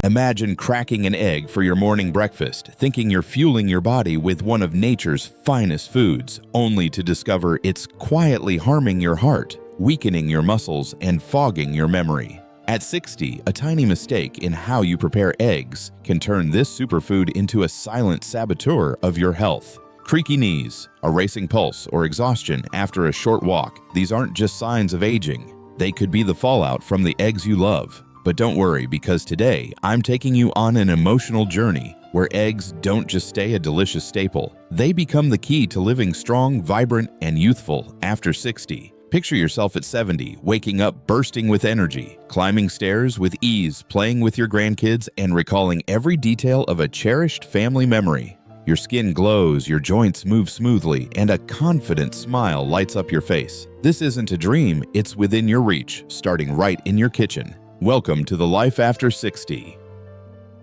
Imagine cracking an egg for your morning breakfast, thinking you're fueling your body with one of nature's finest foods, only to discover it's quietly harming your heart, weakening your muscles, and fogging your memory. At 60, a tiny mistake in how you prepare eggs can turn this superfood into a silent saboteur of your health. Creaky knees, a racing pulse, or exhaustion after a short walk, these aren't just signs of aging. They could be the fallout from the eggs you love. But don't worry, because today I'm taking you on an emotional journey where eggs don't just stay a delicious staple. They become the key to living strong, vibrant, and youthful after 60. Picture yourself at 70, waking up bursting with energy, climbing stairs with ease, playing with your grandkids, and recalling every detail of a cherished family memory. Your skin glows, your joints move smoothly, and a confident smile lights up your face. This isn't a dream, it's within your reach, starting right in your kitchen. Welcome to the Life After 60.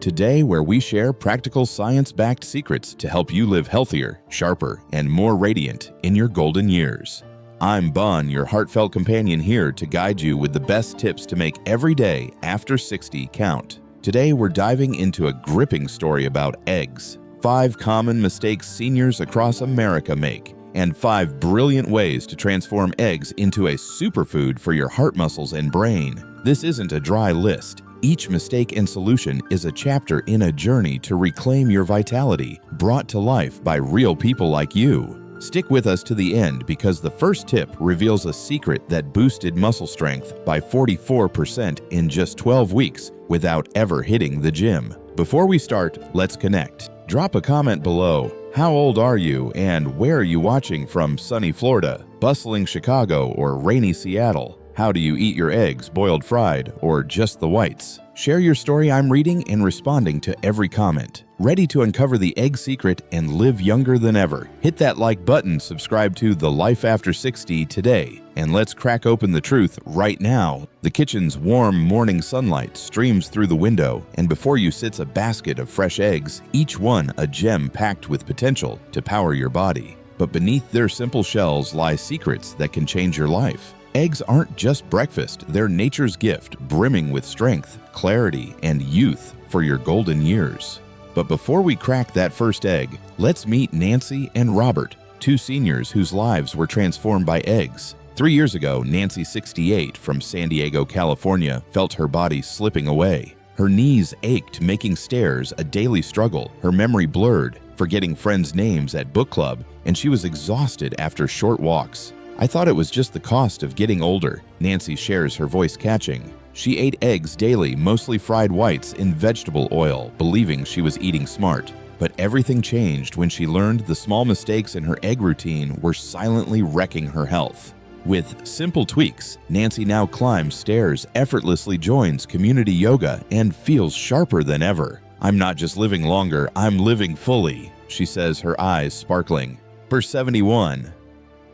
Today, where we share practical science-backed secrets to help you live healthier, sharper, and more radiant in your golden years. I'm Bon, your heartfelt companion, here to guide you with the best tips to make every day after 60 count. Today, we're diving into a gripping story about eggs, 5 common mistakes seniors across America make, and 5 brilliant ways to transform eggs into a superfood for your heart muscles and brain. This isn't a dry list. Each mistake and solution is a chapter in a journey to reclaim your vitality, brought to life by real people like you. Stick with us to the end, because the first tip reveals a secret that boosted muscle strength by 44% in just 12 weeks without ever hitting the gym. Before we start, let's connect. Drop a comment below. How old are you, and where are you watching from? Sunny Florida, bustling Chicago, or rainy Seattle? How do you eat your eggs, boiled, fried, or just the whites? Share your story. I'm reading and responding to every comment. Ready to uncover the egg secret and live younger than ever? Hit that like button, subscribe to The Life After 60 today, and let's crack open the truth right now. The kitchen's warm morning sunlight streams through the window, and before you sits a basket of fresh eggs, each one a gem packed with potential to power your body. But beneath their simple shells lie secrets that can change your life. Eggs aren't just breakfast, they're nature's gift, brimming with strength, clarity, and youth for your golden years. But before we crack that first egg, let's meet Nancy and Robert, 2 seniors whose lives were transformed by eggs. 3 years ago, Nancy, 68, from San Diego, California, felt her body slipping away. Her knees ached, making stairs a daily struggle, her memory blurred, forgetting friends' names at book club, and she was exhausted after short walks. I thought it was just the cost of getting older, Nancy shares, her voice catching. She ate eggs daily, mostly fried whites in vegetable oil, believing she was eating smart. But everything changed when she learned the small mistakes in her egg routine were silently wrecking her health. With simple tweaks, Nancy now climbs stairs, effortlessly joins community yoga, and feels sharper than ever. "I'm not just living longer, I'm living fully," she says, her eyes sparkling. Per 71.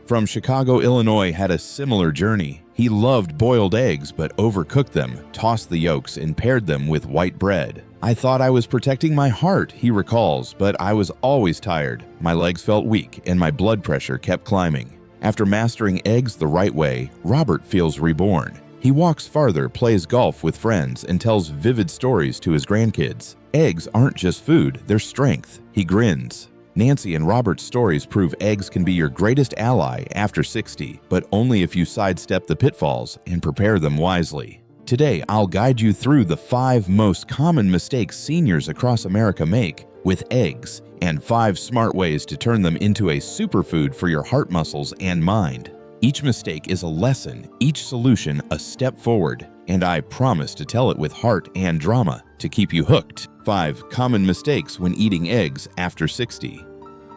From Chicago, Illinois, had a similar journey. He loved boiled eggs but overcooked them, tossed the yolks, and paired them with white bread. "I thought I was protecting my heart," he recalls, "but I was always tired. My legs felt weak and my blood pressure kept climbing." After mastering eggs the right way, Robert feels reborn. He walks farther, plays golf with friends, and tells vivid stories to his grandkids. Eggs aren't just food, they're strength. He grins. Nancy and Robert's stories prove eggs can be your greatest ally after 60, but only if you sidestep the pitfalls and prepare them wisely. Today, I'll guide you through the 5 most common mistakes seniors across America make with eggs, and 5 smart ways to turn them into a superfood for your heart muscles and mind. Each mistake is a lesson, each solution a step forward, and I promise to tell it with heart and drama to keep you hooked. 5 common mistakes when eating eggs after 60.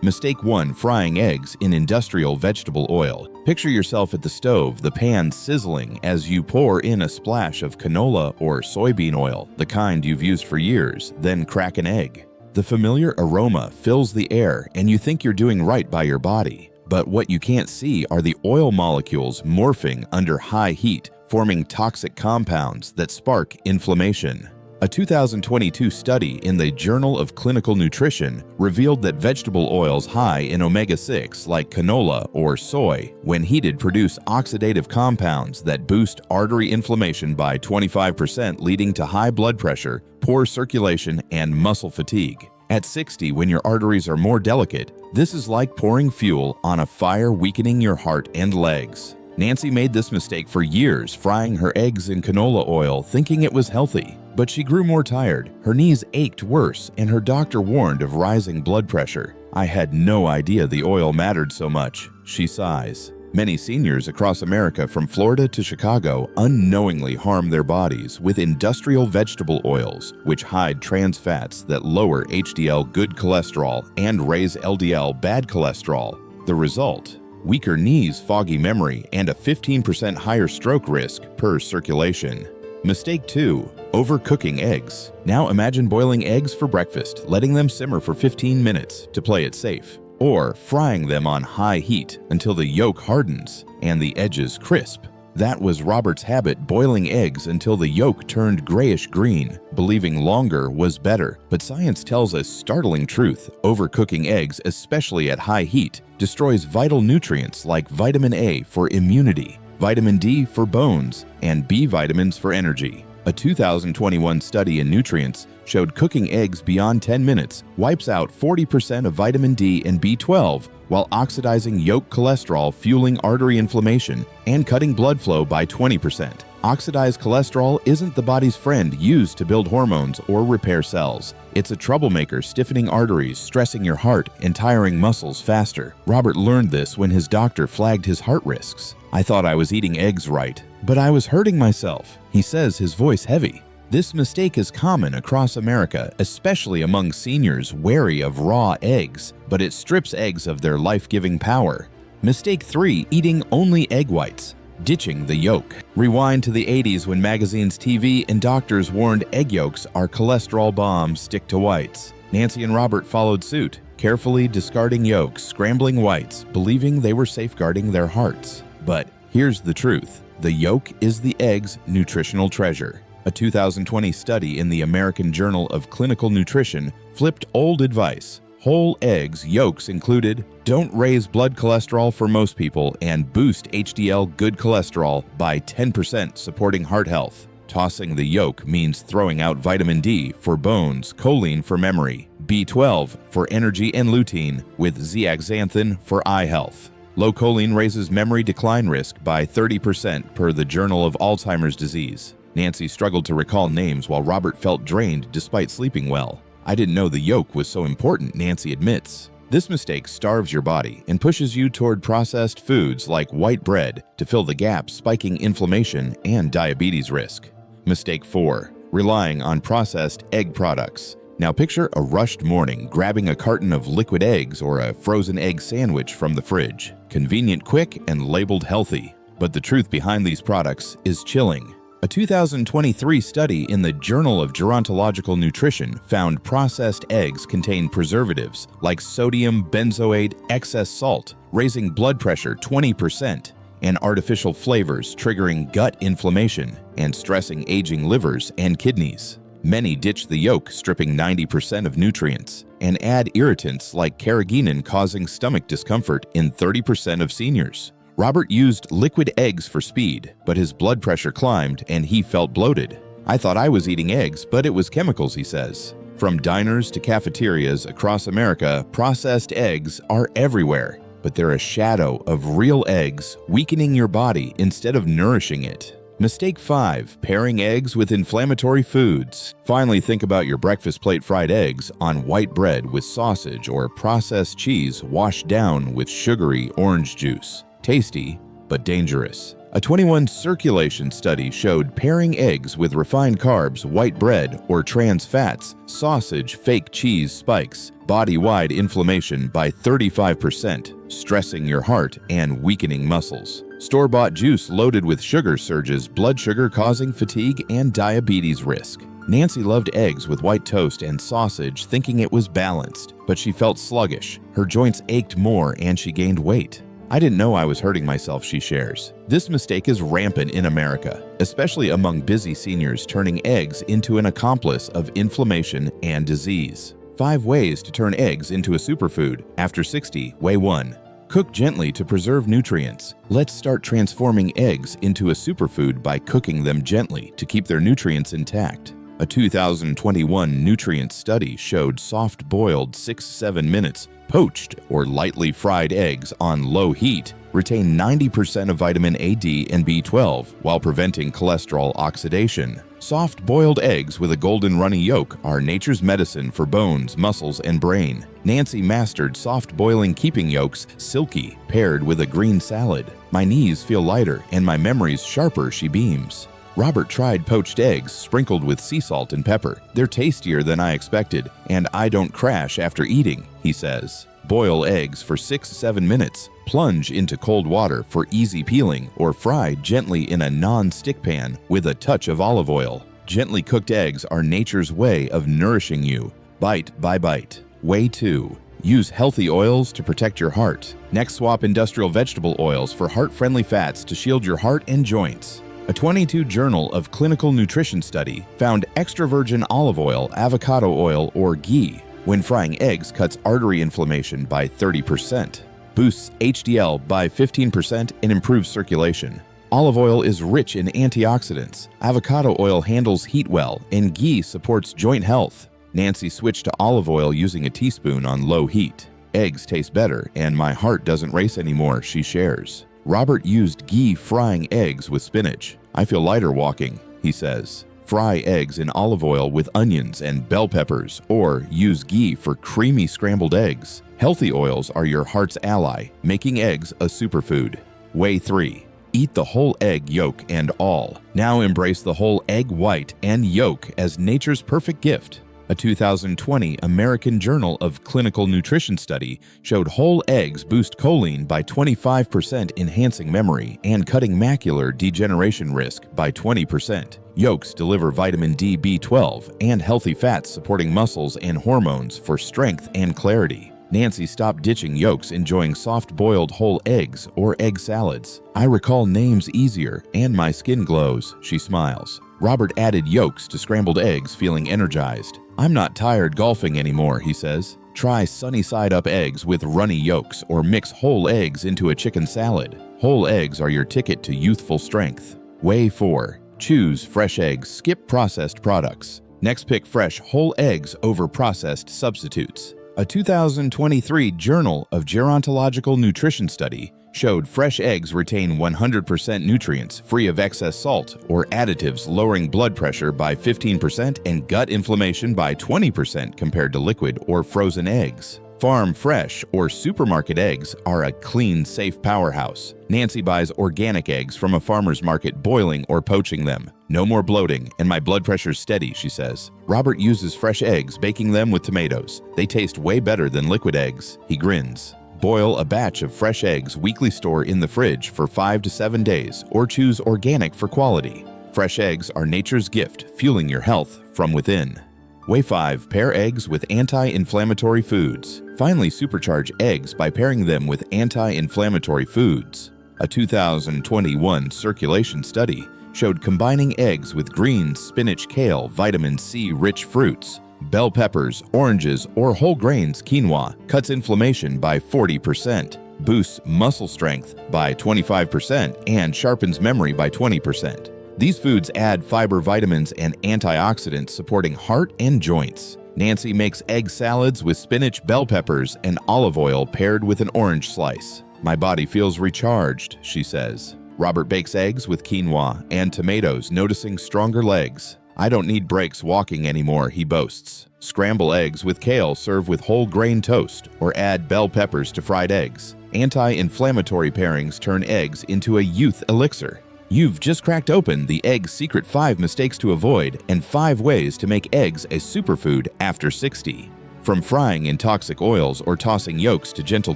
Mistake 1. Frying eggs in industrial vegetable oil. Picture yourself at the stove, the pan sizzling as you pour in a splash of canola or soybean oil, the kind you've used for years, then crack an egg. The familiar aroma fills the air, and you think you're doing right by your body. But what you can't see are the oil molecules morphing under high heat, forming toxic compounds that spark inflammation. A 2022 study in the Journal of Clinical Nutrition revealed that vegetable oils high in omega-6 like canola or soy, when heated, produce oxidative compounds that boost artery inflammation by 25%, leading to high blood pressure, poor circulation, and muscle fatigue. At 60, when your arteries are more delicate, this is like pouring fuel on a fire, weakening your heart and legs. Nancy made this mistake for years, frying her eggs in canola oil, thinking it was healthy. But she grew more tired, her knees ached worse, and her doctor warned of rising blood pressure. "I had no idea the oil mattered so much," she sighs. Many seniors across America, from Florida to Chicago, unknowingly harm their bodies with industrial vegetable oils, which hide trans fats that lower HDL good cholesterol and raise LDL bad cholesterol. The result? Weaker knees, foggy memory, and a 15% higher stroke risk per circulation. Mistake 2. Overcooking eggs. Now imagine boiling eggs for breakfast, letting them simmer for 15 minutes to play it safe, or frying them on high heat until the yolk hardens and the edges crisp. That was Robert's habit, boiling eggs until the yolk turned grayish-green, believing longer was better. But science tells a startling truth. Overcooking eggs, especially at high heat, destroys vital nutrients like vitamin A for immunity, vitamin D for bones, and B vitamins for energy. A 2021 study in nutrients showed cooking eggs beyond 10 minutes wipes out 40% of vitamin D and B12 while oxidizing yolk cholesterol, fueling artery inflammation, and cutting blood flow by 20%. Oxidized cholesterol isn't the body's friend used to build hormones or repair cells. It's a troublemaker, stiffening arteries, stressing your heart, and tiring muscles faster. Robert learned this when his doctor flagged his heart risks. "I thought I was eating eggs right, but I was hurting myself," he says, his voice heavy. This mistake is common across America, especially among seniors wary of raw eggs, but it strips eggs of their life-giving power. Mistake 3. Eating only egg whites. Ditching the yolk. Rewind to the 80s when magazines, TV, and doctors warned egg yolks are cholesterol bombs, stick to whites. Nancy and Robert followed suit, carefully discarding yolks, scrambling whites, believing they were safeguarding their hearts. But here's the truth. The yolk is the egg's nutritional treasure. A 2020 study in the American Journal of Clinical Nutrition flipped old advice. Whole eggs yolks included don't raise blood cholesterol for most people and boost HDL good cholesterol by 10%, supporting heart health. Tossing the yolk means throwing out vitamin D for bones, choline for memory, B12 for energy, and lutein, with zeaxanthin for eye health. Low choline raises memory decline risk by 30% per the Journal of Alzheimer's Disease. Nancy struggled to recall names while Robert felt drained despite sleeping well. "I didn't know the yolk was so important," Nancy admits. This mistake starves your body and pushes you toward processed foods like white bread to fill the gap, spiking inflammation and diabetes risk. Mistake 4. Relying on processed egg products. Now picture a rushed morning grabbing a carton of liquid eggs or a frozen egg sandwich from the fridge. Convenient, quick, and labeled healthy. But the truth behind these products is chilling. A 2023 study in the Journal of Gerontological Nutrition found processed eggs contain preservatives like sodium benzoate, excess salt, raising blood pressure 20%, and artificial flavors triggering gut inflammation and stressing aging livers and kidneys. Many ditch the yolk, stripping 90% of nutrients, and add irritants like carrageenan, causing stomach discomfort in 30% of seniors. Robert used liquid eggs for speed, but his blood pressure climbed and he felt bloated. "I thought I was eating eggs, but it was chemicals," he says. From diners to cafeterias across America, processed eggs are everywhere, but they're a shadow of real eggs, weakening your body instead of nourishing it. Mistake 5. Pairing eggs with inflammatory foods. Finally, think about your breakfast plate: fried eggs on white bread with sausage or processed cheese washed down with sugary orange juice. Tasty, but dangerous. A 21 circulation study showed pairing eggs with refined carbs, white bread, or trans fats, sausage, fake cheese spikes body-wide inflammation by 35%, stressing your heart and weakening muscles. Store-bought juice loaded with sugar surges blood sugar, causing fatigue and diabetes risk. Nancy loved eggs with white toast and sausage, thinking it was balanced, but she felt sluggish. Her joints ached more and she gained weight. I didn't know I was hurting myself, she shares. This mistake is rampant in America, especially among busy seniors turning eggs into an accomplice of inflammation and disease. 5 ways to turn eggs into a superfood. After 60, Way 1. Cook gently to preserve nutrients. Let's start transforming eggs into a superfood by cooking them gently to keep their nutrients intact. A 2021 nutrient study showed soft-boiled 6-7 minutes poached or lightly fried eggs on low heat retain 90% of vitamin A, D, and B12 while preventing cholesterol oxidation. Soft-boiled eggs with a golden runny yolk are nature's medicine for bones, muscles, and brain. Nancy mastered soft-boiling keeping yolks silky paired with a green salad. My knees feel lighter and my memories sharper, she beams. Robert tried poached eggs sprinkled with sea salt and pepper. They're tastier than I expected, and I don't crash after eating, he says. Boil eggs for 6-7 minutes. Plunge into cold water for easy peeling or fry gently in a non-stick pan with a touch of olive oil. Gently cooked eggs are nature's way of nourishing you, bite by bite. Way 2. Use healthy oils to protect your heart. Next, swap industrial vegetable oils for heart-friendly fats to shield your heart and joints. A 22 Journal of Clinical Nutrition study found extra virgin olive oil, avocado oil, or ghee when frying eggs cuts artery inflammation by 30%, boosts HDL by 15%, and improves circulation. Olive oil is rich in antioxidants. Avocado oil handles heat well, and ghee supports joint health. Nancy switched to olive oil using a teaspoon on low heat. Eggs taste better, and my heart doesn't race anymore, she shares. Robert used ghee frying eggs with spinach. I feel lighter walking, he says. Fry eggs in olive oil with onions and bell peppers, or use ghee for creamy scrambled eggs. Healthy oils are your heart's ally, making eggs a superfood. Way 3. Eat the whole egg yolk and all. Now embrace the whole egg white and yolk as nature's perfect gift. A 2020 American Journal of Clinical Nutrition study showed whole eggs boost choline by 25%, enhancing memory and cutting macular degeneration risk by 20%. Yolks deliver vitamin D, B12, and healthy fats supporting muscles and hormones for strength and clarity. Nancy stopped ditching yolks, enjoying soft-boiled whole eggs or egg salads. I recall names easier, and my skin glows, she smiles. Robert added yolks to scrambled eggs, feeling energized. I'm not tired golfing anymore, he says. Try sunny-side-up eggs with runny yolks or mix whole eggs into a chicken salad. Whole eggs are your ticket to youthful strength. Way 4. Choose fresh eggs, skip processed products. Next, pick fresh whole eggs over processed substitutes. A 2023 Journal of Gerontological Nutrition study showed fresh eggs retain 100% nutrients free of excess salt or additives, lowering blood pressure by 15% and gut inflammation by 20% compared to liquid or frozen eggs. Farm fresh or supermarket eggs are a clean, safe powerhouse. Nancy buys organic eggs from a farmer's market, boiling or poaching them. No more bloating, and my blood pressure's steady, she says. Robert uses fresh eggs, baking them with tomatoes. They taste way better than liquid eggs. He grins. Boil a batch of fresh eggs, weekly store in the fridge for 5 to 7 days, or choose organic for quality. Fresh eggs are nature's gift, fueling your health from within. Way 5. Pair eggs with anti-inflammatory foods. Finally, supercharge eggs by pairing them with anti-inflammatory foods. A 2021 circulation study showed combining eggs with greens, spinach, kale, vitamin C-rich fruits, bell peppers, oranges, or whole grains quinoa cuts inflammation by 40%, boosts muscle strength by 25%, and sharpens memory by 20%. These foods add fiber, vitamins, and antioxidants supporting heart and joints. Nancy makes egg salads with spinach, bell peppers, and olive oil paired with an orange slice. My body feels recharged, she says. Robert bakes eggs with quinoa and tomatoes, noticing stronger legs. I don't need breaks walking anymore, he boasts. Scramble eggs with kale, serve with whole grain toast, or add bell peppers to fried eggs. Anti-inflammatory pairings turn eggs into a youth elixir. You've just cracked open the Egg's Secret 5 Mistakes to Avoid and 5 Ways to Make Eggs a Superfood After 60. From frying in toxic oils or tossing yolks to gentle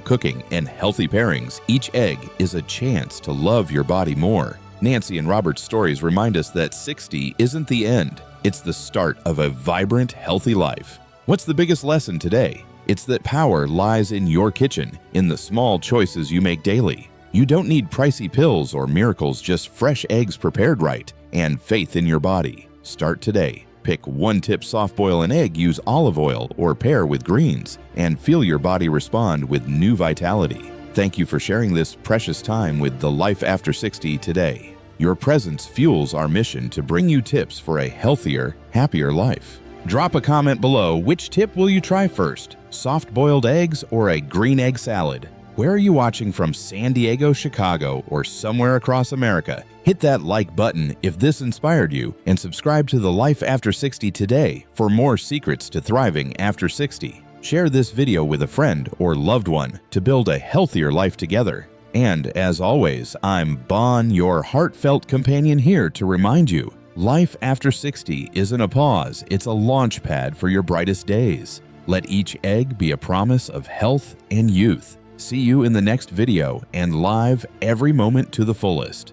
cooking and healthy pairings, each egg is a chance to love your body more. Nancy and Robert's stories remind us that 60 isn't the end. It's the start of a vibrant, healthy life. What's the biggest lesson today? It's that power lies in your kitchen, in the small choices you make daily. You don't need pricey pills or miracles, just fresh eggs prepared right and faith in your body. Start today. Pick 1 tip soft-boil an egg, use olive oil or pair with greens, and feel your body respond with new vitality. Thank you for sharing this precious time with the Life After 60 today. Your presence fuels our mission to bring you tips for a healthier, happier life. Drop a comment below. Which tip will you try first? Soft-boiled eggs or a green egg salad? Where are you watching from, San Diego, Chicago, or somewhere across America? Hit that like button if this inspired you, and subscribe to the Life After 60 today for more secrets to thriving after 60. Share this video with a friend or loved one to build a healthier life together. And as always, I'm Bon, your heartfelt companion, here to remind you, Life After 60 isn't a pause, it's a launch pad for your brightest days. Let each egg be a promise of health and youth. See you in the next video, and live every moment to the fullest.